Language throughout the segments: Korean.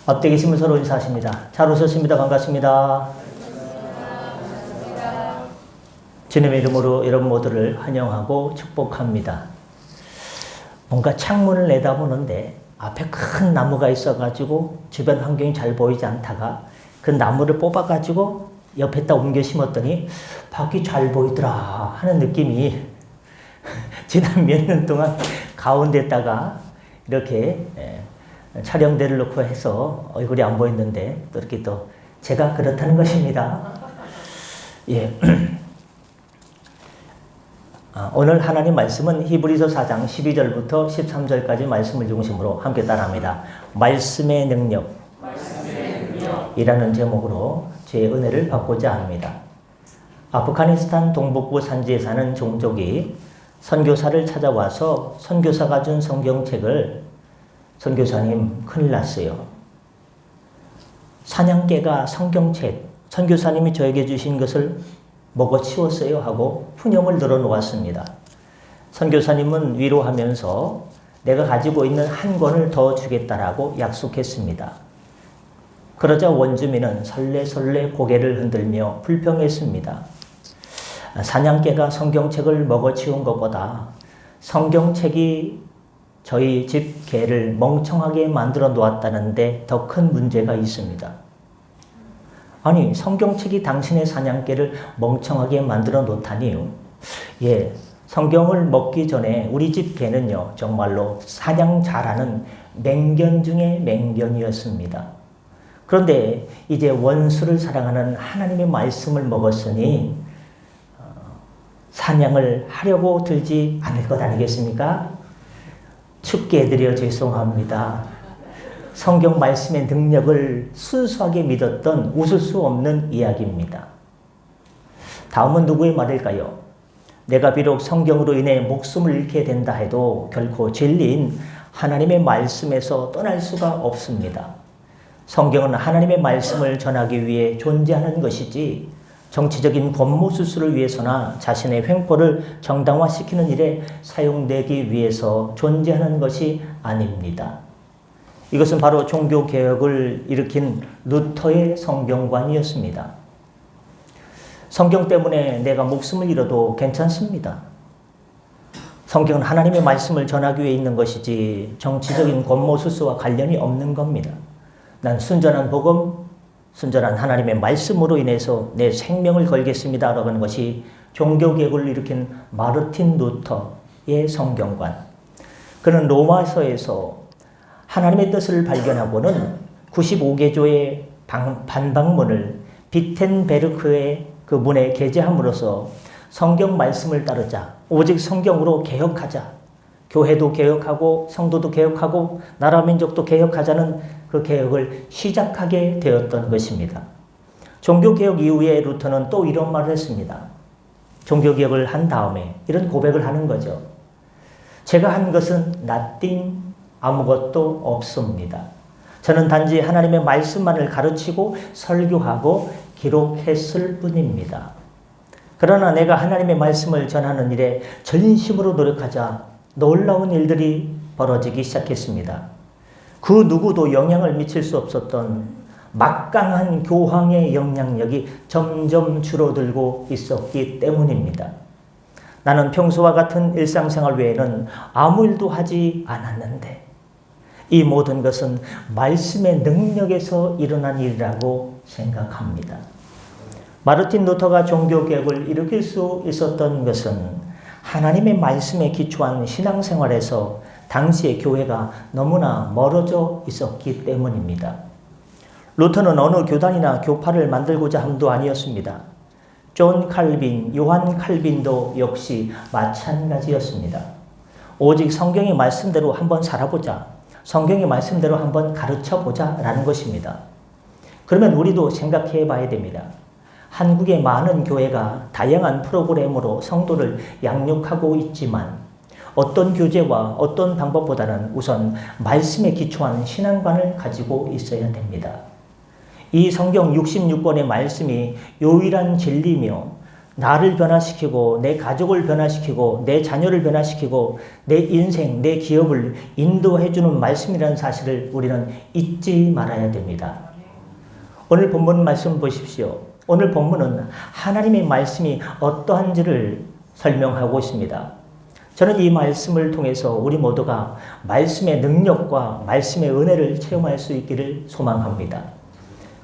앞에 계시면 서로 인사하십니다. 잘 오셨습니다. 반갑습니다. 주님의 이름으로 여러분 모두를 환영하고 축복합니다. 뭔가 창문을 내다보는데 앞에 큰 나무가 있어가지고 주변 환경이 잘 보이지 않다가 그 나무를 뽑아가지고 옆에다 옮겨 심었더니 밖이 잘 보이더라 하는 느낌이 지난 몇 년 동안 가운데다가 이렇게 촬영대를 놓고 해서 얼굴이 안 보였는데 또 이렇게 또 제가 그렇다는 것입니다. 예. 오늘 하나님 말씀은 히브리서 4장 12절부터 13절까지 말씀을 중심으로 함께 따라합니다. 말씀의 능력 이라는 제목으로 제 은혜를 받고자 합니다. 아프가니스탄 동북부 산지에 사는 종족이 선교사를 찾아와서 선교사가 준 성경책을 선교사님 큰일 났어요. 사냥개가 성경책 선교사님이 저에게 주신 것을 먹어치웠어요 하고 푸념을 늘어놓았습니다. 선교사님은 위로하면서 내가 가지고 있는 한 권을 더 주겠다라고 약속했습니다. 그러자 원주민은 설레설레 고개를 흔들며 불평했습니다. 사냥개가 성경책을 먹어치운 것보다 성경책이 저희 집 개를 멍청하게 만들어 놓았다는데 더 큰 문제가 있습니다. 아니, 성경책이 당신의 사냥개를 멍청하게 만들어 놓다니요. 예, 성경을 먹기 전에 우리 집 개는요, 정말로 사냥 잘하는 맹견 중에 맹견이었습니다. 그런데 이제 원수를 사랑하는 하나님의 말씀을 먹었으니 사냥을 하려고 들지 않을 것 아니겠습니까? 춥게 해드려 죄송합니다. 성경 말씀의 능력을 순수하게 믿었던 웃을 수 없는 이야기입니다. 다음은 누구의 말일까요? 내가 비록 성경으로 인해 목숨을 잃게 된다 해도 결코 진리인 하나님의 말씀에서 떠날 수가 없습니다. 성경은 하나님의 말씀을 전하기 위해 존재하는 것이지 정치적인 권모수술을 위해서나 자신의 횡포를 정당화시키는 일에 사용되기 위해서 존재하는 것이 아닙니다. 이것은 바로 종교개혁을 일으킨 루터의 성경관이었습니다. 성경 때문에 내가 목숨을 잃어도 괜찮습니다. 성경은 하나님의 말씀을 전하기 위해 있는 것이지 정치적인 권모수수와 관련이 없는 겁니다. 난 순전한 복음, 순전한 하나님의 말씀으로 인해서 내 생명을 걸겠습니다 라고 하는 것이 종교개혁을 일으킨 마르틴 루터의 성경관. 그는 로마서에서 하나님의 뜻을 발견하고는 95개조의 반박문을 비텐베르크의 그 문에 게재함으로써 성경 말씀을 따르자, 오직 성경으로 개혁하자, 교회도 개혁하고 성도도 개혁하고 나라 민족도 개혁하자는 그 개혁을 시작하게 되었던 것입니다. 종교개혁 이후에 루터는 또 이런 말을 했습니다. 종교개혁을 한 다음에 이런 고백을 하는 거죠. 제가 한 것은 nothing, 아무것도 없습니다. 저는 단지 하나님의 말씀만을 가르치고 설교하고 기록했을 뿐입니다. 그러나 내가 하나님의 말씀을 전하는 일에 전심으로 노력하자 놀라운 일들이 벌어지기 시작했습니다. 그 누구도 영향을 미칠 수 없었던 막강한 교황의 영향력이 점점 줄어들고 있었기 때문입니다. 나는 평소와 같은 일상생활 외에는 아무 일도 하지 않았는데 이 모든 것은 말씀의 능력에서 일어난 일이라고 생각합니다. 마르틴 루터가 종교개혁을 일으킬 수 있었던 것은 하나님의 말씀에 기초한 신앙생활에서 당시의 교회가 너무나 멀어져 있었기 때문입니다. 루터는 어느 교단이나 교파를 만들고자 함도 아니었습니다. 존 칼빈, 요한 칼빈도 역시 마찬가지였습니다. 오직 성경의 말씀대로 한번 살아보자, 성경의 말씀대로 한번 가르쳐보자 라는 것입니다. 그러면 우리도 생각해 봐야 됩니다. 한국의 많은 교회가 다양한 프로그램으로 성도를 양육하고 있지만 어떤 교재와 어떤 방법보다는 우선 말씀에 기초한 신앙관을 가지고 있어야 됩니다. 이 성경 66권의 말씀이 유일한 진리며 나를 변화시키고 내 가족을 변화시키고 내 자녀를 변화시키고 내 인생, 내 기업을 인도해주는 말씀이라는 사실을 우리는 잊지 말아야 됩니다. 오늘 본문 말씀 보십시오. 오늘 본문은 하나님의 말씀이 어떠한지를 설명하고 있습니다. 저는 이 말씀을 통해서 우리 모두가 말씀의 능력과 말씀의 은혜를 체험할 수 있기를 소망합니다.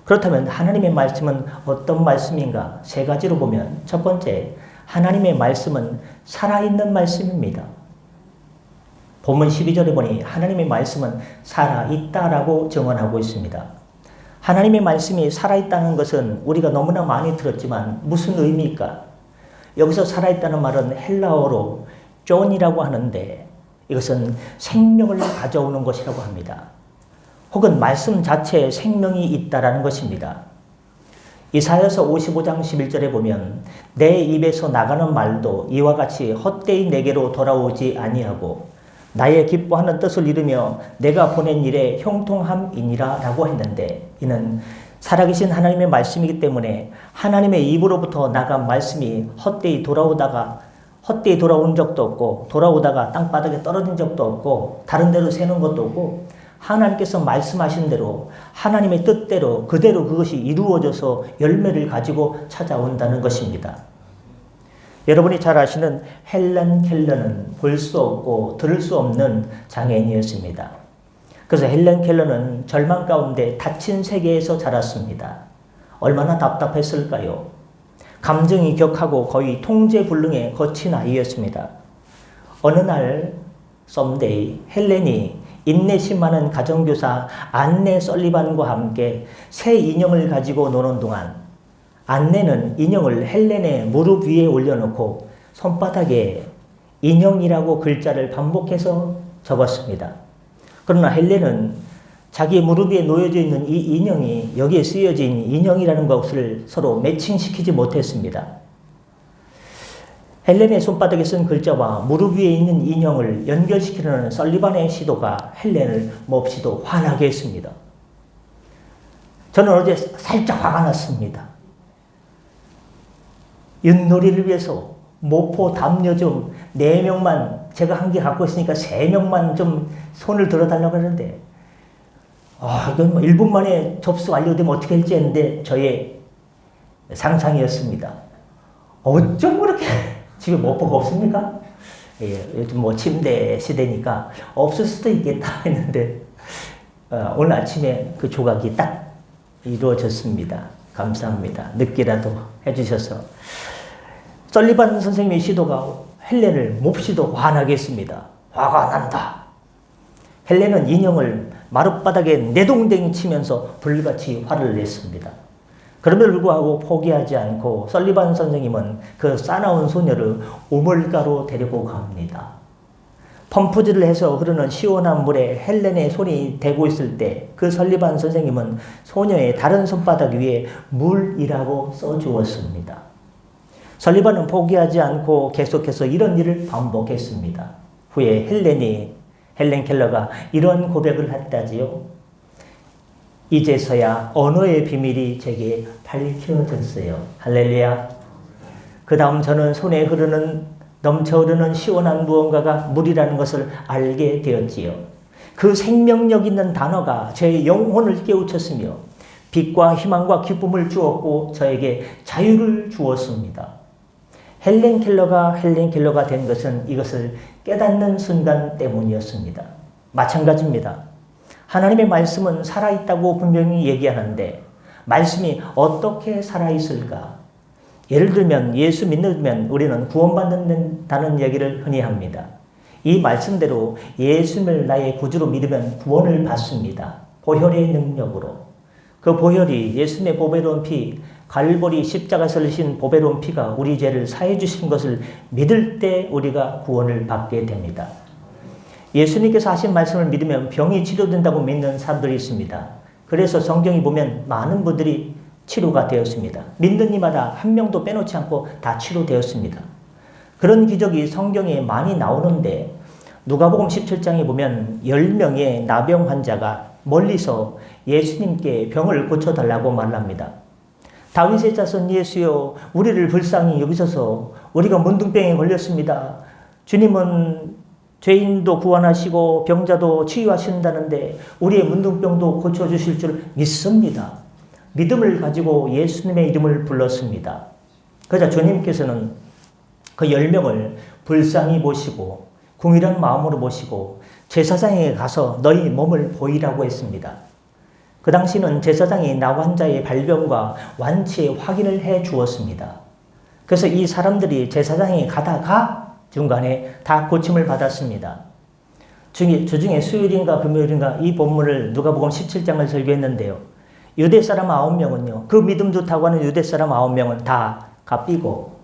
그렇다면 하나님의 말씀은 어떤 말씀인가? 세 가지로 보면 첫 번째, 하나님의 말씀은 살아있는 말씀입니다. 본문 12절에 보니 하나님의 말씀은 살아있다라고 증언하고 있습니다. 하나님의 말씀이 살아있다는 것은 우리가 너무나 많이 들었지만 무슨 의미일까? 여기서 살아있다는 말은 헬라어로 존이라고 하는데 이것은 생명을 가져오는 것이라고 합니다. 혹은 말씀 자체에 생명이 있다라는 것입니다. 이사야서 55장 11절에 보면 내 입에서 나가는 말도 이와 같이 헛되이 내게로 돌아오지 아니하고 나의 기뻐하는 뜻을 이루며 내가 보낸 일에 형통함이니라 라고 했는데 이는 살아계신 하나님의 말씀이기 때문에 하나님의 입으로부터 나간 말씀이 헛되이 돌아온 적도 없고 돌아오다가 땅바닥에 떨어진 적도 없고 다른 데로 새는 것도 없고 하나님께서 말씀하신 대로 하나님의 뜻대로 그대로 그것이 이루어져서 열매를 가지고 찾아온다는 것입니다. 여러분이 잘 아시는 헬렌 켈러는 볼 수 없고 들을 수 없는 장애인이었습니다. 그래서 헬렌 켈러는 절망 가운데 닫힌 세계에서 자랐습니다. 얼마나 답답했을까요? 감정이 격하고 거의 통제불능에 거친 아이였습니다. 어느 날 썸데이 헬렌이 인내심 많은 가정교사 안네 설리반과 함께 새 인형을 가지고 노는 동안 안네는 인형을 헬렌의 무릎 위에 올려놓고 손바닥에 인형이라고 글자를 반복해서 적었습니다. 그러나 헬렌은 자기 무릎 위에 놓여져 있는 이 인형이 여기에 쓰여진 인형이라는 것을 서로 매칭시키지 못했습니다. 헬렌의 손바닥에 쓴 글자와 무릎 위에 있는 인형을 연결시키려는 설리반의 시도가 헬렌을 몹시도 화나게 했습니다. 저는 어제 살짝 화가 났습니다. 윷놀이를 위해서 모포 담요 좀 4명만 제가 한 개 갖고 있으니까 3명만 좀 손을 들어달라고 하는데 이건 뭐 1분 만에 접수 완료되면 어떻게 할지 했는데 저의 상상이었습니다. 어쩜 그렇게 집에 모포가 없습니까? 예, 요즘 뭐 침대 시대니까 없을 수도 있겠다 했는데 오늘 아침에 그 조각이 딱 이루어졌습니다. 감사합니다. 늦게라도 해주셔서. 설리반 선생님의 시도가 헬렌을 몹시도 화나게 했습니다. 화가 난다. 헬렌은 인형을 마룻바닥에 내동댕이 치면서 불같이 화를 냈습니다. 그럼에도 불구하고 포기하지 않고 설리반 선생님은 그 싸나운 소녀를 우물가로 데리고 갑니다. 펌프질을 해서 흐르는 시원한 물에 헬렌의 손이 대고 있을 때 그 설리반 선생님은 소녀의 다른 손바닥 위에 물이라고 써주었습니다. 설리반은 포기하지 않고 계속해서 이런 일을 반복했습니다. 후에 헬렌 켈러가 이런 고백을 했다지요. 이제서야 언어의 비밀이 제게 밝혀졌어요. 할렐루야. 그 다음 저는 손에 넘쳐 흐르는 시원한 무언가가 물이라는 것을 알게 되었지요. 그 생명력 있는 단어가 제 영혼을 깨우쳤으며 빛과 희망과 기쁨을 주었고 저에게 자유를 주었습니다. 헬렌 켈러가 된 것은 이것을 깨닫는 순간 때문이었습니다. 마찬가지입니다. 하나님의 말씀은 살아있다고 분명히 얘기하는데 말씀이 어떻게 살아있을까? 예를 들면 예수 믿으면 우리는 구원받는다는 얘기를 흔히 합니다. 이 말씀대로 예수를 나의 구주로 믿으면 구원을 받습니다. 보혈의 능력으로. 그 보혈이 예수님의 보배로운 피, 갈보리 십자가에서 흘리신 보배로운 피가 우리 죄를 사해 주신 것을 믿을 때 우리가 구원을 받게 됩니다. 예수님께서 하신 말씀을 믿으면 병이 치료된다고 믿는 사람들이 있습니다. 그래서 성경이 보면 많은 분들이 치료가 되었습니다. 믿는 이마다 한 명도 빼놓지 않고 다 치료되었습니다. 그런 기적이 성경에 많이 나오는데 누가복음 17장에 보면 10명의 나병 환자가 멀리서 예수님께 병을 고쳐달라고 말합니다. 다윗의 자손 예수여, 우리를 불쌍히 여기소서. 우리가 문둥병에 걸렸습니다. 주님은 죄인도 구원하시고 병자도 치유하신다는데 우리의 문둥병도 고쳐주실 줄 믿습니다. 믿음을 가지고 예수님의 이름을 불렀습니다. 그러자 주님께서는 그 10명을 불쌍히 모시고 궁일한 마음으로 모시고 제사장에게 가서 너희 몸을 보이라고 했습니다. 그 당시는 제사장이 나 환자의 발병과 완치의 확인을 해 주었습니다. 그래서 이 사람들이 제사장에 가다가 중간에 다 고침을 받았습니다. 주중에 수요일인가 금요일인가 이 본문을 누가복음 17장을 설교했는데요. 유대 사람 9명은요. 그 믿음 좋다고 하는 유대 사람 9명은 다 갚이고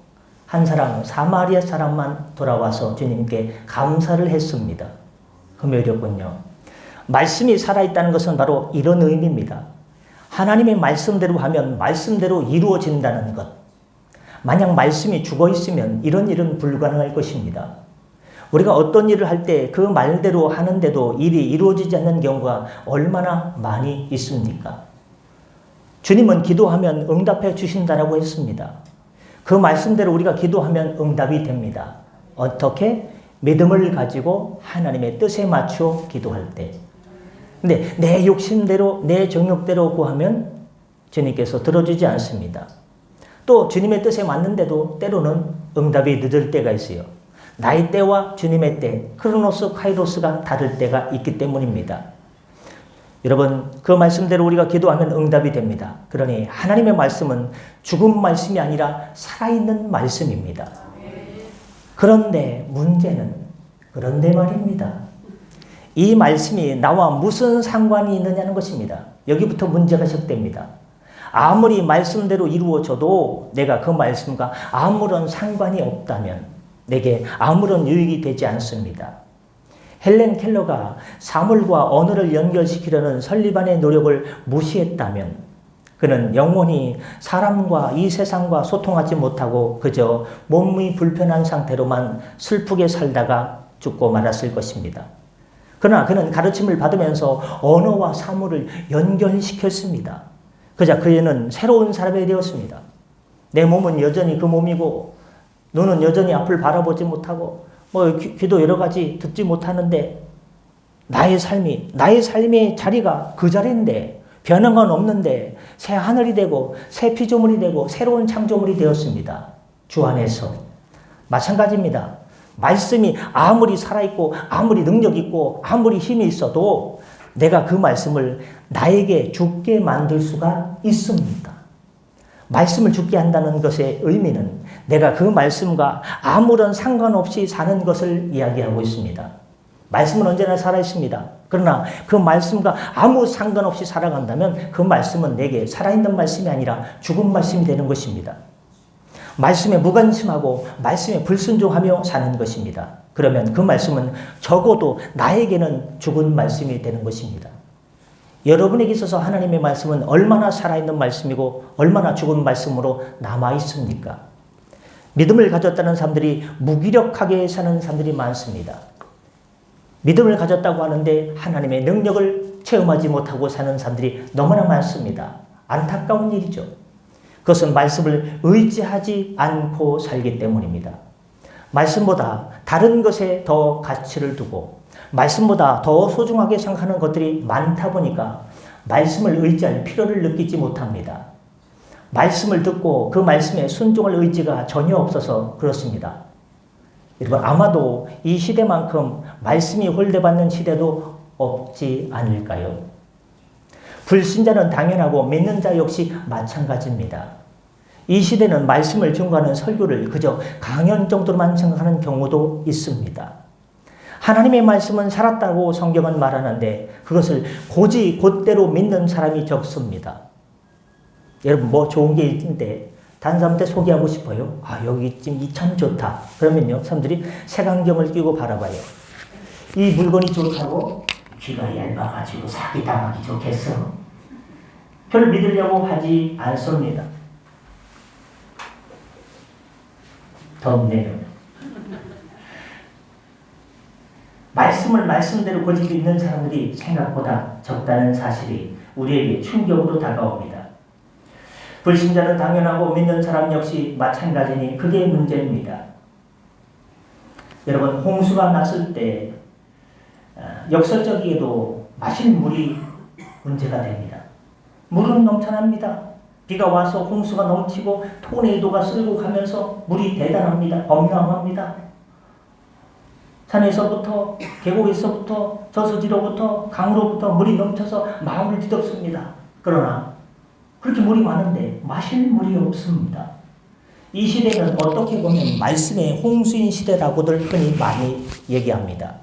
한 사람 사마리아 사람만 돌아와서 주님께 감사를 했습니다. 금요일이었군요. 말씀이 살아있다는 것은 바로 이런 의미입니다. 하나님의 말씀대로 하면 말씀대로 이루어진다는 것. 만약 말씀이 죽어 있으면 이런 일은 불가능할 것입니다. 우리가 어떤 일을 할 때 그 말대로 하는데도 일이 이루어지지 않는 경우가 얼마나 많이 있습니까? 주님은 기도하면 응답해 주신다라고 했습니다. 그 말씀대로 우리가 기도하면 응답이 됩니다. 어떻게? 믿음을 가지고 하나님의 뜻에 맞추어 기도할 때. 근데 내 욕심대로 내 정욕대로 구하면 주님께서 들어주지 않습니다. 또 주님의 뜻에 맞는데도 때로는 응답이 늦을 때가 있어요. 나의 때와 주님의 때, 크로노스, 카이로스가 다를 때가 있기 때문입니다. 여러분, 그 말씀대로 우리가 기도하면 응답이 됩니다. 그러니 하나님의 말씀은 죽은 말씀이 아니라 살아있는 말씀입니다. 그런데 문제는 그런데 말입니다. 이 말씀이 나와 무슨 상관이 있느냐는 것입니다. 여기부터 문제가 시작됩니다. 아무리 말씀대로 이루어져도 내가 그 말씀과 아무런 상관이 없다면 내게 아무런 유익이 되지 않습니다. 헬렌 켈러가 사물과 언어를 연결시키려는 설리반의 노력을 무시했다면 그는 영원히 사람과 이 세상과 소통하지 못하고 그저 몸이 불편한 상태로만 슬프게 살다가 죽고 말았을 것입니다. 그러나 그는 가르침을 받으면서 언어와 사물을 연결시켰습니다. 그자 그에는 새로운 사람이 되었습니다. 내 몸은 여전히 그 몸이고 눈은 여전히 앞을 바라보지 못하고 귀도 여러 가지 듣지 못하는데 나의 삶의 자리가 그 자리인데 변한 건 없는데 새 하늘이 되고 새 피조물이 되고 새로운 창조물이 되었습니다. 주 안에서. 마찬가지입니다. 말씀이 아무리 살아있고 아무리 능력 있고 아무리 힘이 있어도 내가 그 말씀을 나에게 죽게 만들 수가 있습니다. 말씀을 죽게 한다는 것의 의미는 내가 그 말씀과 아무런 상관없이 사는 것을 이야기하고 있습니다. 말씀은 언제나 살아있습니다. 그러나 그 말씀과 아무 상관없이 살아간다면 그 말씀은 내게 살아있는 말씀이 아니라 죽은 말씀이 되는 것입니다. 말씀에 무관심하고 말씀에 불순종하며 사는 것입니다. 그러면 그 말씀은 적어도 나에게는 죽은 말씀이 되는 것입니다. 여러분에게 있어서 하나님의 말씀은 얼마나 살아있는 말씀이고 얼마나 죽은 말씀으로 남아있습니까? 믿음을 가졌다는 사람들이 무기력하게 사는 사람들이 많습니다. 믿음을 가졌다고 하는데 하나님의 능력을 체험하지 못하고 사는 사람들이 너무나 많습니다. 안타까운 일이죠. 그것은 말씀을 의지하지 않고 살기 때문입니다. 말씀보다 다른 것에 더 가치를 두고 말씀보다 더 소중하게 생각하는 것들이 많다 보니까 말씀을 의지할 필요를 느끼지 못합니다. 말씀을 듣고 그 말씀에 순종할 의지가 전혀 없어서 그렇습니다. 여러분 아마도 이 시대만큼 말씀이 홀대받는 시대도 없지 않을까요? 불신자는 당연하고 믿는 자 역시 마찬가지입니다. 이 시대는 말씀을 증거하는 설교를 그저 강연 정도로만 생각하는 경우도 있습니다. 하나님의 말씀은 살았다고 성경은 말하는데 그것을 고지 곧대로 믿는 사람이 적습니다. 여러분 뭐 좋은 게 있는데 다른 사람한테 소개하고 싶어요. 여기 지금 이 참 좋다. 그러면요 사람들이 색안경을 끼고 바라봐요. 이 물건이 좋다고 귀가 얇아가지고 사기당하기 좋겠어. 그걸 믿으려고 하지 않습니다. 덥네요. 말씀을 말씀대로 고집 있는 사람들이 생각보다 적다는 사실이 우리에게 충격으로 다가옵니다. 불신자는 당연하고 믿는 사람 역시 마찬가지니 그게 문제입니다. 여러분, 홍수가 났을 때 역설적이게도 마실 물이 문제가 됩니다. 물은 넘쳐납니다. 비가 와서 홍수가 넘치고 토네이도가 쓸고 가면서 물이 대단합니다. 어마어마합니다. 산에서부터 계곡에서부터 저수지로부터 강으로부터 물이 넘쳐서 마음을 뒤덮습니다. 그러나 그렇게 물이 많은데 마실 물이 없습니다. 이 시대는 어떻게 보면 말씀의 홍수인 시대라고들 흔히 많이 얘기합니다.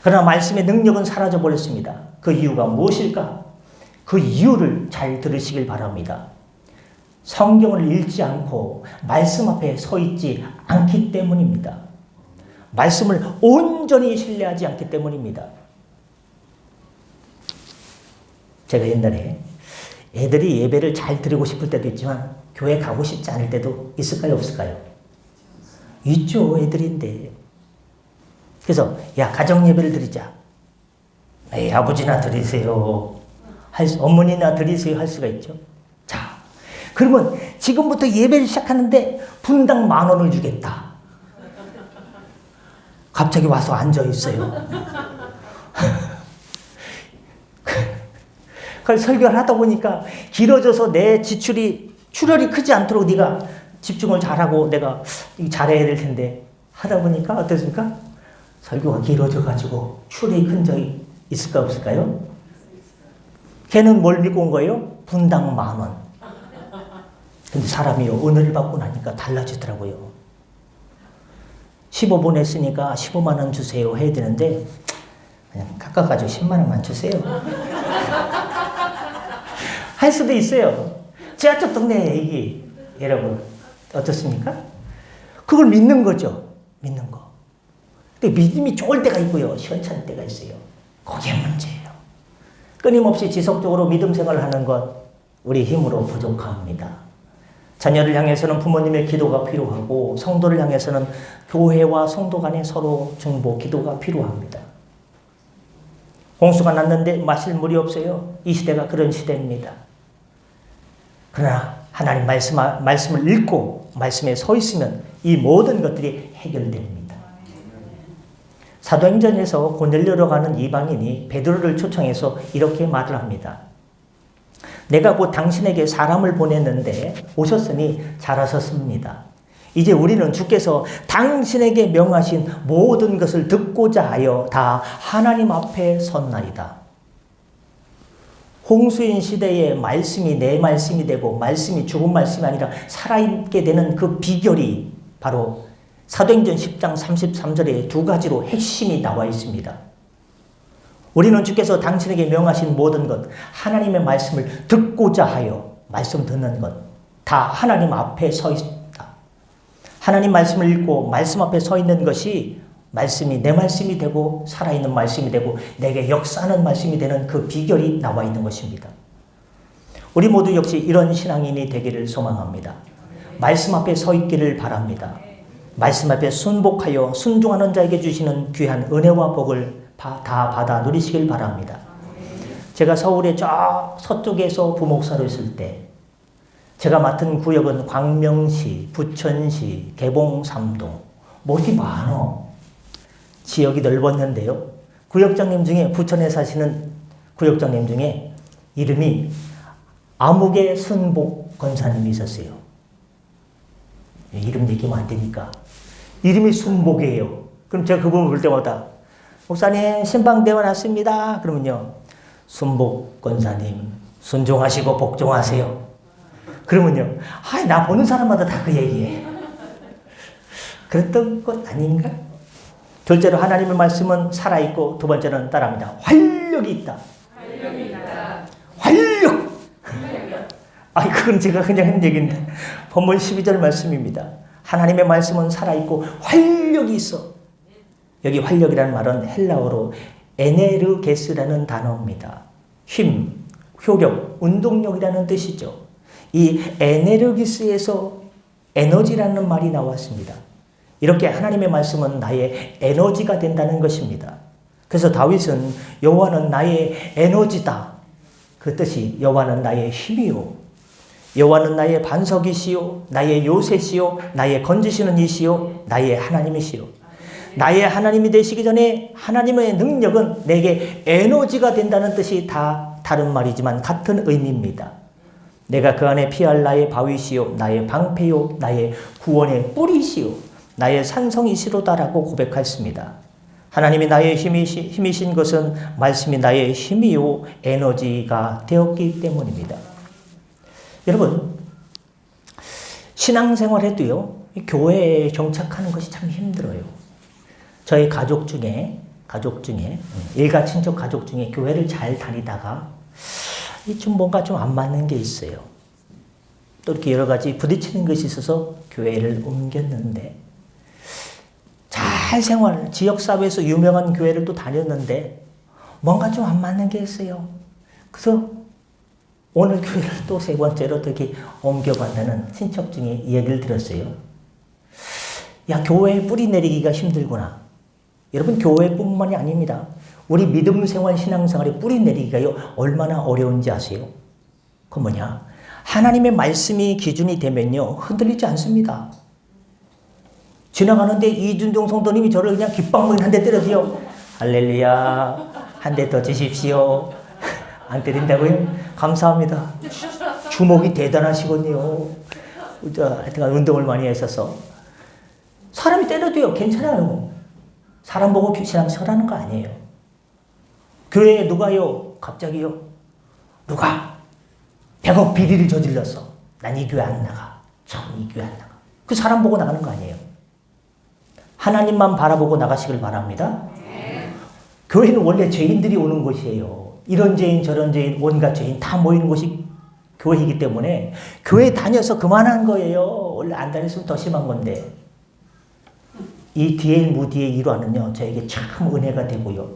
그러나 말씀의 능력은 사라져 버렸습니다. 그 이유가 무엇일까? 그 이유를 잘 들으시길 바랍니다. 성경을 읽지 않고 말씀 앞에 서 있지 않기 때문입니다. 말씀을 온전히 신뢰하지 않기 때문입니다. 제가 옛날에 애들이 예배를 잘 드리고 싶을 때도 있지만 교회 가고 싶지 않을 때도 있을까요, 없을까요? 있죠, 애들인데. 그래서 야, 가정 예배를 드리자. 에이, 아버지나 드리세요. 어머니나 드리세요 할 수가 있죠. 자, 그러면 지금부터 예배를 시작하는데 분당 10,000원을 주겠다. 갑자기 와서 앉아 있어요. 그걸 설교를 하다 보니까 길어져서 내 출혈이 크지 않도록 네가 집중을 잘하고 내가 잘해야 될 텐데 하다 보니까 어떻습니까? 설교가 길어져가지고 출혈이 큰 적이 있을까 없을까요? 걔는 뭘 믿고 온 거예요? 분당 10,000원. 근데 사람이요, 은혜를 받고 나니까 달라지더라고요. 15분 했으니까 15만 원 주세요 해야 되는데 그냥 깎아가지고 10만 원만 주세요. 할 수도 있어요. 지하철 동네 얘기, 여러분 어떻습니까? 그걸 믿는 거죠. 믿는 거. 근데 믿음이 좋을 때가 있고요, 시원찮을 때가 있어요. 그게 문제예요. 끊임없이 지속적으로 믿음 생활을 하는 것, 우리 힘으로 부족합니다. 자녀를 향해서는 부모님의 기도가 필요하고 성도를 향해서는 교회와 성도 간의 서로 중보 기도가 필요합니다. 홍수가 났는데 마실 물이 없어요. 이 시대가 그런 시대입니다. 그러나 하나님 말씀을 읽고 말씀에 서 있으면 이 모든 것들이 해결됩니다. 사도행전에서 고넬료로 가는 이방인이 베드로를 초청해서 이렇게 말을 합니다. 내가 곧 당신에게 사람을 보냈는데 오셨으니 잘하셨습니다. 이제 우리는 주께서 당신에게 명하신 모든 것을 듣고자 하여 다 하나님 앞에 섰나이다. 홍수인 시대에 말씀이 내 말씀이 되고 말씀이 죽은 말씀이 아니라 살아있게 되는 그 비결이 바로 사도행전 10장 33절에 두 가지로 핵심이 나와 있습니다. 우리는 주께서 당신에게 명하신 모든 것, 하나님의 말씀을 듣고자 하여 말씀 듣는 것, 다 하나님 앞에 서 있다. 하나님 말씀을 읽고 말씀 앞에 서 있는 것이 말씀이 내 말씀이 되고 살아있는 말씀이 되고 내게 역사하는 말씀이 되는 그 비결이 나와 있는 것입니다. 우리 모두 역시 이런 신앙인이 되기를 소망합니다. 말씀 앞에 서 있기를 바랍니다. 말씀 앞에 순복하여 순종하는 자에게 주시는 귀한 은혜와 복을 다 받아 누리시길 바랍니다. 제가 서울의 저 서쪽에서 부목사로 있을 때 제가 맡은 구역은 광명시, 부천시, 개봉 3동, 못이 많어. 지역이 넓었는데요. 구역장님 중에 부천에 사시는 구역장님 중에 이름이 아무개 순복 권사님이 있었어요. 이름 얘기하면 안 되니까. 이름이 순복이에요. 그럼 제가 그분을 볼 때마다 목사님 신방대원 왔습니다. 그러면요. 순복 권사님 순종하시고 복종하세요. 그러면요. 나 보는 사람마다 다 그 얘기해. 그랬던 것 아닌가? 둘째로 하나님의 말씀은 살아있고 두 번째는 따라합니다. 활력이 있다. 활력! 그건 제가 그냥 한 얘기인데 본문 12절 말씀입니다. 하나님의 말씀은 살아있고 활력이 있어. 여기 활력이라는 말은 헬라어로 에네르게스라는 단어입니다. 힘, 효력, 운동력이라는 뜻이죠. 이 에네르기스에서 에너지라는 말이 나왔습니다. 이렇게 하나님의 말씀은 나의 에너지가 된다는 것입니다. 그래서 다윗은 여호와는 나의 에너지다. 그 뜻이 여호와는 나의 힘이요. 여호와는 나의 반석이시요 나의 요새시요 나의 건지시는 이시요 나의 하나님이시요. 나의 하나님이 되시기 전에 하나님의 능력은 내게 에너지가 된다는 뜻이 다 다른 말이지만 같은 의미입니다. 내가 그 안에 피할 나의 바위시요 나의 방패요 나의 구원의 뿌리시요 나의 산성이시로다라고 고백했습니다. 하나님이 나의 힘이신 것은 말씀이 나의 힘이요 에너지가 되었기 때문입니다. 여러분, 신앙생활에도요, 교회에 정착하는 것이 참 힘들어요. 저희 가족 중에 일가 친척 가족 중에 교회를 잘 다니다가 좀 뭔가 좀 안 맞는 게 있어요. 또 이렇게 여러 가지 부딪히는 것이 있어서 교회를 옮겼는데 잘 지역사회에서 유명한 교회를 또 다녔는데 뭔가 좀 안 맞는 게 있어요. 그래서 오늘 교회를 또 세 번째로 되게 옮겨간다는 친척 중에 이야기를 들었어요. 야, 교회에 뿌리 내리기가 힘들구나. 여러분, 교회뿐만이 아닙니다. 우리 믿음 생활, 신앙생활에 뿌리 내리기가요 얼마나 어려운지 아세요? 그 뭐냐? 하나님의 말씀이 기준이 되면요 흔들리지 않습니다. 지나가는데 이준종 성도님이 저를 그냥 깃방망이 한 대 때려도요, 할렐루야, 한 대 더 주십시오. 안 때린다고요? 감사합니다. 주먹이 대단하시거든요. 하여튼 운동을 많이 했어서 사람이 때려도요 괜찮아요. 사람 보고 신앙생활 하는 거 아니에요. 교회에 누가요 갑자기요 누가 100억 비리를 저질렀어. 난 이 교회 안 나가. 참 이 교회 안 나가. 그 사람 보고 나가는 거 아니에요. 하나님만 바라보고 나가시길 바랍니다. 교회는 원래 죄인들이 오는 곳이에요. 이런 죄인 저런 죄인 온갖 죄인 다 모이는 곳이 교회이기 때문에 교회 다녀서 그만한 거예요. 원래 안 다녔으면 더 심한 건데. 이 D.L. 무디의 일화는요 저에게 참 은혜가 되고요.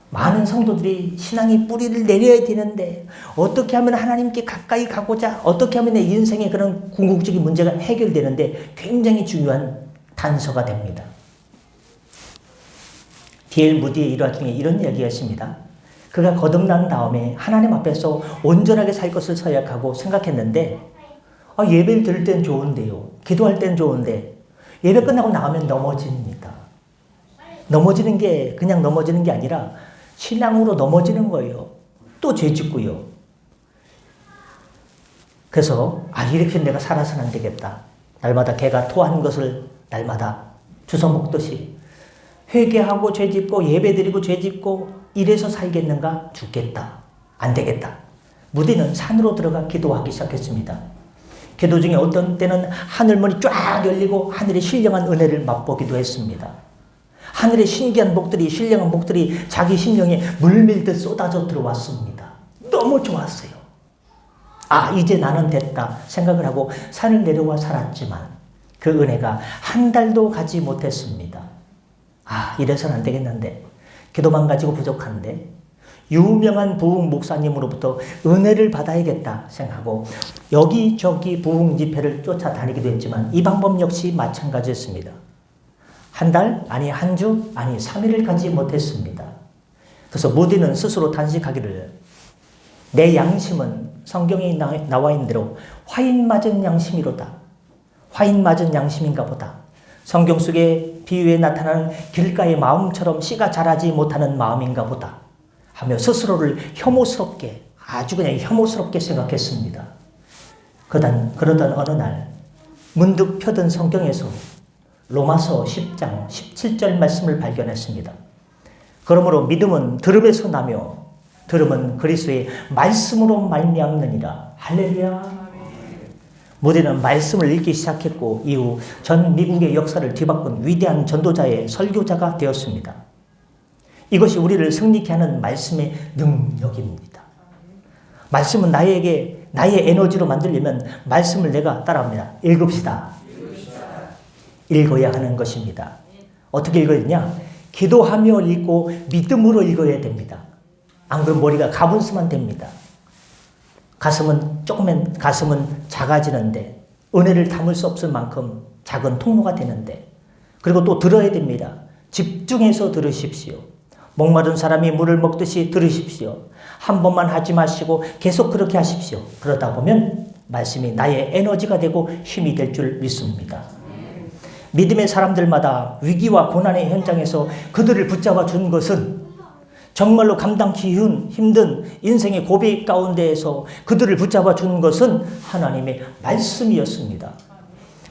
많은 성도들이 신앙의 뿌리를 내려야 되는데 어떻게 하면 하나님께 가까이 가고자, 어떻게 하면 내 인생의 그런 궁극적인 문제가 해결되는데 굉장히 중요한 단서가 됩니다. D.L. 무디의 일화 중에 이런 이야기가 있습니다. 그가 거듭난 다음에 하나님 앞에서 온전하게 살 것을 서약하고 생각했는데 예배를 들을 땐 좋은데요. 기도할 땐 좋은데 예배 끝나고 나가면 넘어집니다. 넘어지는 게 그냥 넘어지는 게 아니라 신앙으로 넘어지는 거예요. 또 죄 짓고요. 그래서 이렇게 내가 살아서는 안 되겠다. 날마다 개가 토하는 것을 날마다 주워 먹듯이 회개하고 죄 짓고 예배 드리고 죄 짓고 이래서 살겠는가? 죽겠다. 안 되겠다. 무디는 산으로 들어가 기도하기 시작했습니다. 기도 중에 어떤 때는 하늘문이 쫙 열리고 하늘의 신령한 은혜를 맛보기도 했습니다. 하늘의 신기한 복들이, 신령한 복들이 자기 심령에 물밀듯 쏟아져 들어왔습니다. 너무 좋았어요. 이제 나는 됐다 생각을 하고 산을 내려와 살았지만 그 은혜가 한 달도 가지 못했습니다. 이래서는 안 되겠는데, 기도만 가지고 부족한데 유명한 부흥 목사님으로부터 은혜를 받아야겠다 생각하고 여기저기 부흥 집회를 쫓아다니기도 했지만 이 방법 역시 마찬가지였습니다. 한 달, 아니 한 주, 아니 3일을 가지 못했습니다. 그래서 무디는 스스로 단식하기를, 내 양심은 성경에 나와 있는 대로 화인 맞은 양심이로다. 화인 맞은 양심인가 보다. 성경 속의 비유에 나타나는 길가의 마음처럼 씨가 자라지 못하는 마음인가 보다 하며 스스로를 혐오스럽게, 아주 그냥 혐오스럽게 생각했습니다. 그러던 어느 날 문득 펴든 성경에서 로마서 10장 17절 말씀을 발견했습니다. 그러므로 믿음은 들음에서 나며 들음은 그리스도의 말씀으로 말미암느니라. 할렐루야. 무디는 말씀을 읽기 시작했고 이후 전 미국의 역사를 뒤바꾼 위대한 전도자의 설교자가 되었습니다. 이것이 우리를 승리케 하는 말씀의 능력입니다. 말씀은 나의 에너지로 만들려면 말씀을 내가 따라합니다. 읽읍시다. 읽어야 하는 것입니다. 어떻게 읽어야 되냐? 기도하며 읽고 믿음으로 읽어야 됩니다. 안 그러면 머리가 가분수만 됩니다. 가슴은 작아지는데 은혜를 담을 수 없을 만큼 작은 통로가 되는데, 그리고 또 들어야 됩니다. 집중해서 들으십시오. 목마른 사람이 물을 먹듯이 들으십시오. 한 번만 하지 마시고 계속 그렇게 하십시오. 그러다 보면 말씀이 나의 에너지가 되고 힘이 될 줄 믿습니다. 믿음의 사람들마다 위기와 고난의 현장에서 그들을 붙잡아 준 것은 정말로 감당치 힘든 인생의 고비 가운데에서 그들을 붙잡아 준 것은 하나님의 말씀이었습니다.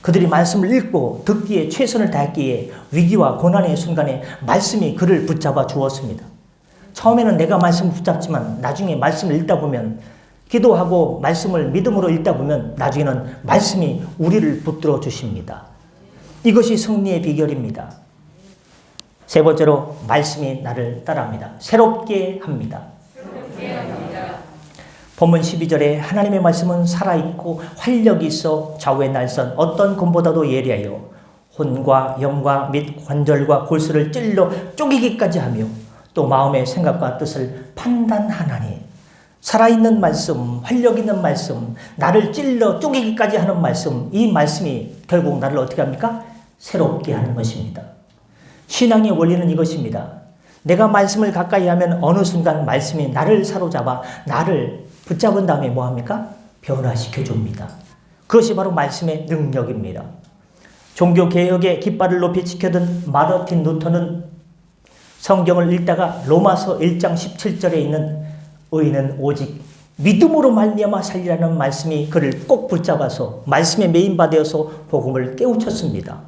그들이 말씀을 읽고 듣기에 최선을 다했기에 위기와 고난의 순간에 말씀이 그를 붙잡아 주었습니다. 처음에는 내가 말씀을 붙잡지만 나중에 말씀을 읽다 보면, 기도하고 말씀을 믿음으로 읽다 보면 나중에는 말씀이 우리를 붙들어 주십니다. 이것이 승리의 비결입니다. 세 번째로, 말씀이 나를 따라합니다. 새롭게 합니다. 본문 12절에 하나님의 말씀은 살아있고 활력이 있어 좌우의 날선 어떤 검보다도 예리하여 혼과 영과 및 관절과 골수를 찔러 쪼개기까지 하며 또 마음의 생각과 뜻을 판단하나니. 살아있는 말씀, 활력 있는 말씀, 나를 찔러 쪼개기까지 하는 말씀, 이 말씀이 결국 나를 어떻게 합니까? 새롭게 하는 것입니다. 신앙의 원리는 이것입니다. 내가 말씀을 가까이 하면 어느 순간 말씀이 나를 사로잡아 나를 붙잡은 다음에 뭐합니까? 변화시켜 줍니다. 그것이 바로 말씀의 능력입니다. 종교개혁의 깃발을 높이 지켜든 마르틴 루터는 성경을 읽다가 로마서 1장 17절에 있는 의인은 오직 믿음으로 말미암아 살리라는 말씀이 그를 꼭 붙잡아서 말씀에 메인바되어서 복음을 깨우쳤습니다.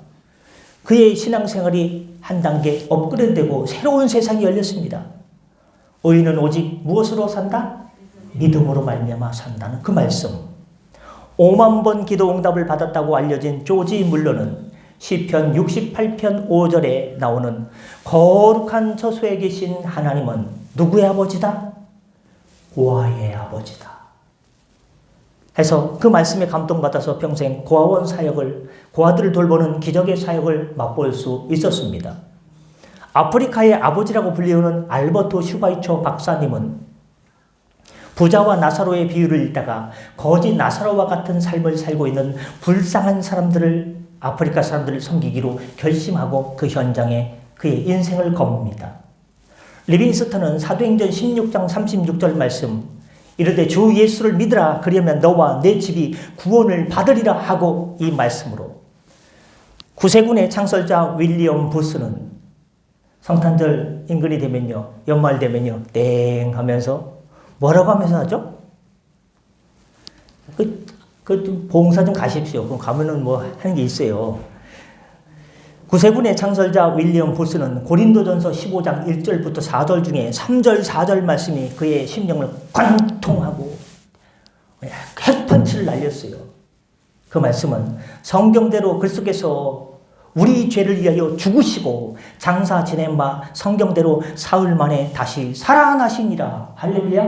그의 신앙생활이 한 단계 업그레이드되고 새로운 세상이 열렸습니다. 의인은 오직 무엇으로 산다? 믿음으로 말미암아 산다는 그 말씀. 5만 번 기도 응답을 받았다고 알려진 조지 물러는 시편 68편 5절에 나오는 거룩한 저수에 계신 하나님은 누구의 아버지다? 고아의 아버지다. 해서 그 말씀에 감동받아서 평생 고아원 사역을, 고아들을 돌보는 기적의 사역을 맛볼 수 있었습니다. 아프리카의 아버지라고 불리우는 알버토 슈바이처 박사님은 부자와 나사로의 비유를 읽다가 거지 나사로와 같은 삶을 살고 있는 불쌍한 사람들을, 아프리카 사람들을 섬기기로 결심하고 그 현장에 그의 인생을 겁니다. 리빙스턴은 사도행전 16장 36절 말씀, 이르되 주 예수를 믿으라 그러면 너와 내 집이 구원을 받으리라 하고, 이 말씀으로 구세군의 창설자 윌리엄 부스는 성탄절 인근이 되면요, 연말 되면요, 땡 하면서 뭐라고 하면서 하죠? 그 봉사 좀 가십시오. 그럼 가면은 뭐 하는 게 있어요. 구세군의 창설자 윌리엄 부스는 고린도전서 15장 1절부터 4절 중에 3절, 4절 말씀이 그의 심령을 관통하고 핵펀치를 날렸어요. 그 말씀은 성경대로 그리스도께서 우리 죄를 위하여 죽으시고 장사 지낸 바 성경대로 사흘 만에 다시 살아나시니라. 할렐루야.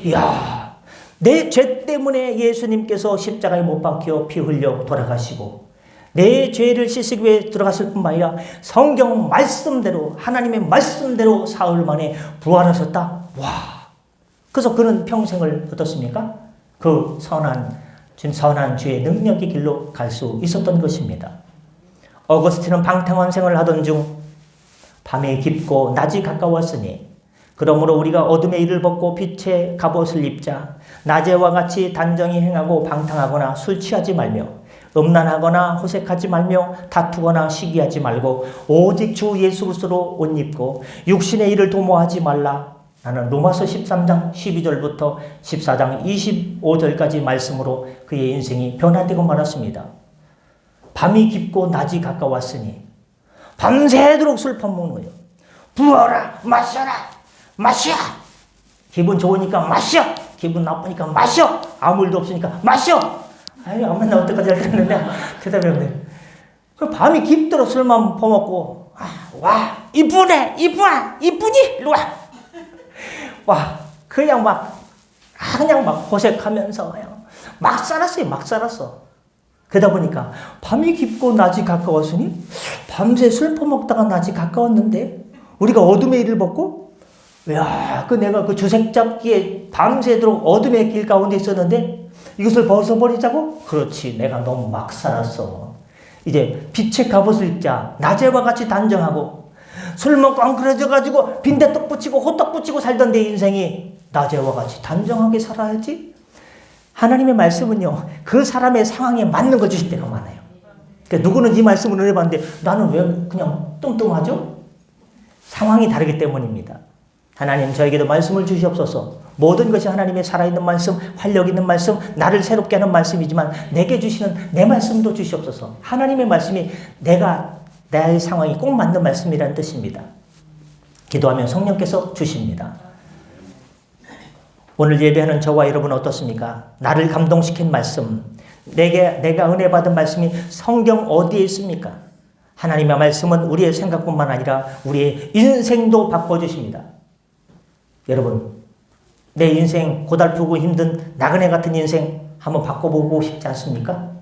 이야, 내 죄 때문에 예수님께서 십자가에 못 박혀 피 흘려 돌아가시고 내 죄를 씻기 위해 들어갔을 뿐만 아니라 성경 말씀대로, 하나님의 말씀대로 사흘 만에 부활하셨다. 와! 그래서 그는 평생을 어떻습니까? 그 선한 죄의 능력의 길로 갈 수 있었던 것입니다. 어거스틴은 방탕환생을 하던 중 밤이 깊고 낮이 가까웠으니 그러므로 우리가 어둠의 일을 벗고 빛의 갑옷을 입자. 낮에와 같이 단정히 행하고 방탕하거나 술 취하지 말며 음란하거나 호색하지 말며 다투거나 시기하지 말고 오직 주 예수 그리스도로 옷 입고 육신의 일을 도모하지 말라. 나는 로마서 13장 12절부터 14장 25절까지 말씀으로 그의 인생이 변화되고 말았습니다. 밤이 깊고 낮이 가까웠으니 밤새도록 술 퍼먹는 거예요. 부어라, 마셔라, 마셔. 기분 좋으니까 마셔. 기분 나쁘니까 마셔. 아무 일도 없으니까 마셔. 아유, 아무 나 어떡하지 하려는데 대답이 없네. 그 밤이 깊도록 술만 퍼먹고, 와, 이쁘네, 이쁘니? 일로 와. 와, 그냥 막 호색하면서 그냥 막 살았어요, 막 살았어. 그러다 보니까 밤이 깊고 낮이 가까웠으니 밤새 술 퍼먹다가 낮이 가까웠는데 우리가 어둠의 일을 벗고, 야, 내가 그 주색 잡기에 밤새도록 어둠의 길 가운데 있었는데 이것을 벗어버리자고? 그렇지, 내가 너무 막 살았어. 이제 빛의 갑옷을 입자. 낮에와 같이 단정하고 술 먹고 안 그래져가지고 빈대떡 붙이고 호떡 붙이고 살던 내 인생이 낮에와 같이 단정하게 살아야지. 하나님의 말씀은요, 그 사람의 상황에 맞는 거 주실 때가 많아요. 그러니까 누구는 이 말씀을 은혜받는데 나는 왜 그냥 뚱뚱하죠? 상황이 다르기 때문입니다. 하나님 저에게도 말씀을 주시옵소서. 모든 것이 하나님의 살아있는 말씀, 활력 있는 말씀, 나를 새롭게 하는 말씀이지만 내게 주시는 내 말씀도 주시옵소서. 하나님의 말씀이 나의 상황이 꼭 맞는 말씀이라는 뜻입니다. 기도하면 성령께서 주십니다. 오늘 예배하는 저와 여러분 어떻습니까? 나를 감동시킨 말씀, 내가 은혜 받은 말씀이 성경 어디에 있습니까? 하나님의 말씀은 우리의 생각뿐만 아니라 우리의 인생도 바꿔주십니다. 여러분, 내 인생 고달프고 힘든 나그네 같은 인생 한번 바꿔보고 싶지 않습니까?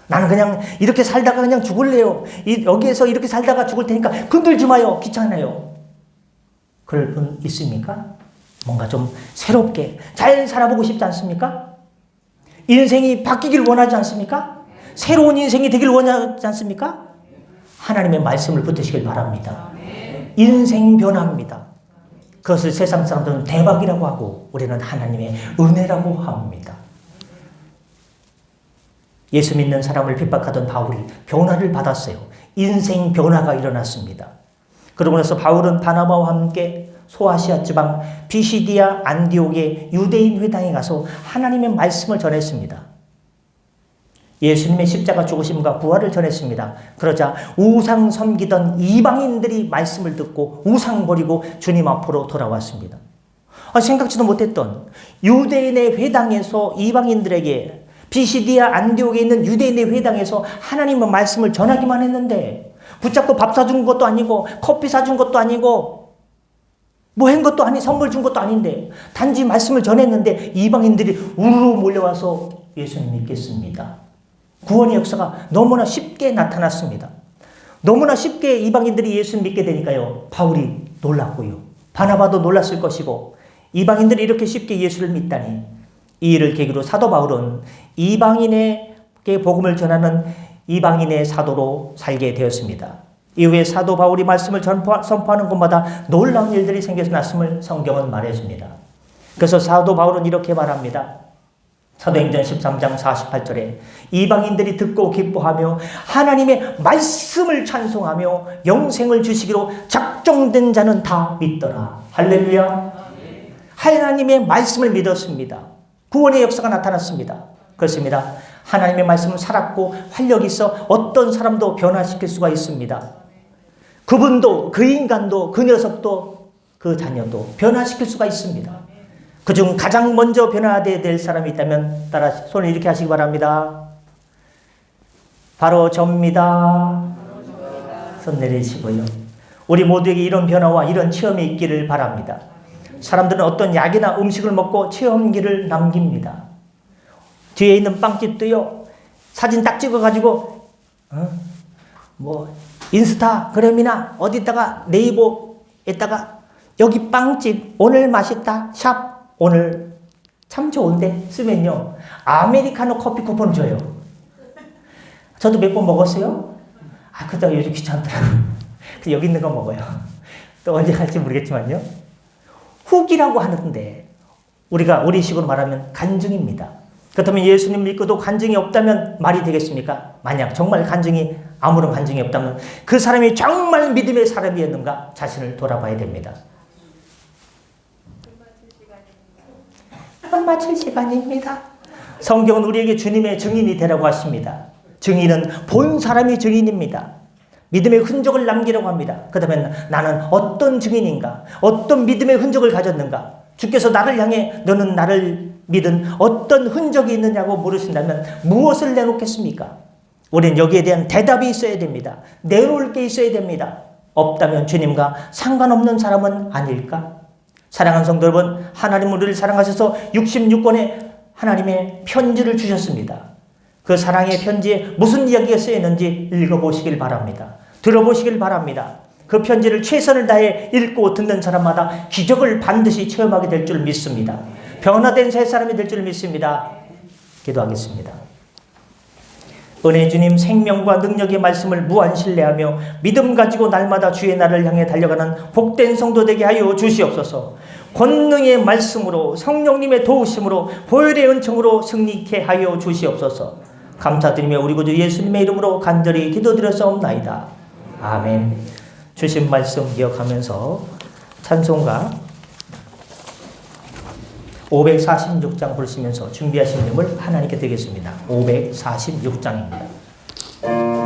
나는 그냥 이렇게 살다가 그냥 죽을래요. 여기에서 이렇게 살다가 죽을 테니까 건들지 마요. 귀찮아요. 그럴 분 있습니까? 뭔가 좀 새롭게 잘 살아보고 싶지 않습니까? 인생이 바뀌길 원하지 않습니까? 새로운 인생이 되길 원하지 않습니까? 하나님의 말씀을 붙드시길 바랍니다. 인생 변화입니다. 그것을 세상 사람들은 대박이라고 하고 우리는 하나님의 은혜라고 합니다. 예수 믿는 사람을 핍박하던 바울이 변화를 받았어요. 인생 변화가 일어났습니다. 그러고 나서 바울은 바나바와 함께 소아시아 지방 비시디아 안디옥의 유대인 회당에 가서 하나님의 말씀을 전했습니다. 예수님의 십자가 죽으심과 부활을 전했습니다. 그러자 우상 섬기던 이방인들이 말씀을 듣고 우상 버리고 주님 앞으로 돌아왔습니다. 생각지도 못했던 유대인의 회당에서 이방인들에게 비시디아 안디옥에 있는 유대인의 회당에서 하나님의 말씀을 전하기만 했는데 붙잡고 밥 사준 것도 아니고 커피 사준 것도 아니고 뭐 한 것도 아니 선물 준 것도 아닌데 단지 말씀을 전했는데 이방인들이 우르르 몰려와서 예수님 믿겠습니다. 구원의 역사가 너무나 쉽게 나타났습니다. 너무나 쉽게 이방인들이 예수를 믿게 되니까요. 바울이 놀랐고요. 바나바도 놀랐을 것이고 이방인들이 이렇게 쉽게 예수를 믿다니 이 일을 계기로 사도 바울은 이방인에게 복음을 전하는 이방인의 사도로 살게 되었습니다. 이후에 사도 바울이 말씀을 선포하는 곳마다 놀라운 일들이 생겨서 났음을 성경은 말해줍니다. 그래서 사도 바울은 이렇게 말합니다. 사도행전 13장 48절에 이방인들이 듣고 기뻐하며 하나님의 말씀을 찬송하며 영생을 주시기로 작정된 자는 다 믿더라. 할렐루야. 하나님의 말씀을 믿었습니다. 구원의 역사가 나타났습니다. 그렇습니다. 하나님의 말씀은 살았고 활력이 있어 어떤 사람도 변화시킬 수가 있습니다. 그분도 그 인간도 그 녀석도 그 자녀도 변화시킬 수가 있습니다. 그중 가장 먼저 변화되어야 될 사람이 있다면 따라 손을 이렇게 하시기 바랍니다. 바로 저입니다. 손 내리시고요. 우리 모두에게 이런 변화와 이런 체험이 있기를 바랍니다. 사람들은 어떤 약이나 음식을 먹고 체험기를 남깁니다. 뒤에 있는 빵집도요. 사진 딱 찍어가지고 인스타그램이나 어디다가 네이버에다가 여기 빵집 오늘 맛있다 샵 오늘 참 좋은데 쓰면요. 아메리카노 커피 쿠폰 줘요. 저도 몇 번 먹었어요. 그러다가 요즘 귀찮더라고요. 여기 있는 거 먹어요. 또 언제 갈지 모르겠지만요. 후기라고 하는데 우리 식으로 말하면 간증입니다. 그렇다면 예수님 믿고도 간증이 없다면 말이 되겠습니까? 만약 정말 아무런 간증이 없다면 그 사람이 정말 믿음의 사람이었는가 자신을 돌아봐야 됩니다. 마칠 시간입니다. 성경은 우리에게 주님의 증인이 되라고 하십니다. 증인은 본 사람이 증인입니다. 믿음의 흔적을 남기라고 합니다. 그렇다면 나는 어떤 증인인가? 어떤 믿음의 흔적을 가졌는가? 주께서 나를 향해 너는 나를 믿은 어떤 흔적이 있느냐고 물으신다면 무엇을 내놓겠습니까? 우리는 여기에 대한 대답이 있어야 됩니다. 내놓을 게 있어야 됩니다. 없다면 주님과 상관없는 사람은 아닐까? 사랑하는 성도 여러분, 하나님 우리를 사랑하셔서 66권의 하나님의 편지를 주셨습니다. 그 사랑의 편지에 무슨 이야기가 쓰여있는지 읽어보시길 바랍니다. 들어보시길 바랍니다. 그 편지를 최선을 다해 읽고 듣는 사람마다 기적을 반드시 체험하게 될 줄 믿습니다. 변화된 새 사람이 될 줄 믿습니다. 기도하겠습니다. 은혜 주님 생명과 능력의 말씀을 무한 신뢰하며 믿음 가지고 날마다 주의 날을 향해 달려가는 복된 성도 되게 하여 주시옵소서. 권능의 말씀으로 성령님의 도우심으로 보혈의 은총으로 승리케 하여 주시옵소서. 감사드리며 우리 구주 예수님의 이름으로 간절히 기도드렸사옵나이다. 아멘. 주신 말씀 기억하면서 찬송가 546장 부르시면서 준비하신 님을 하나님께 드리겠습니다. 546장입니다.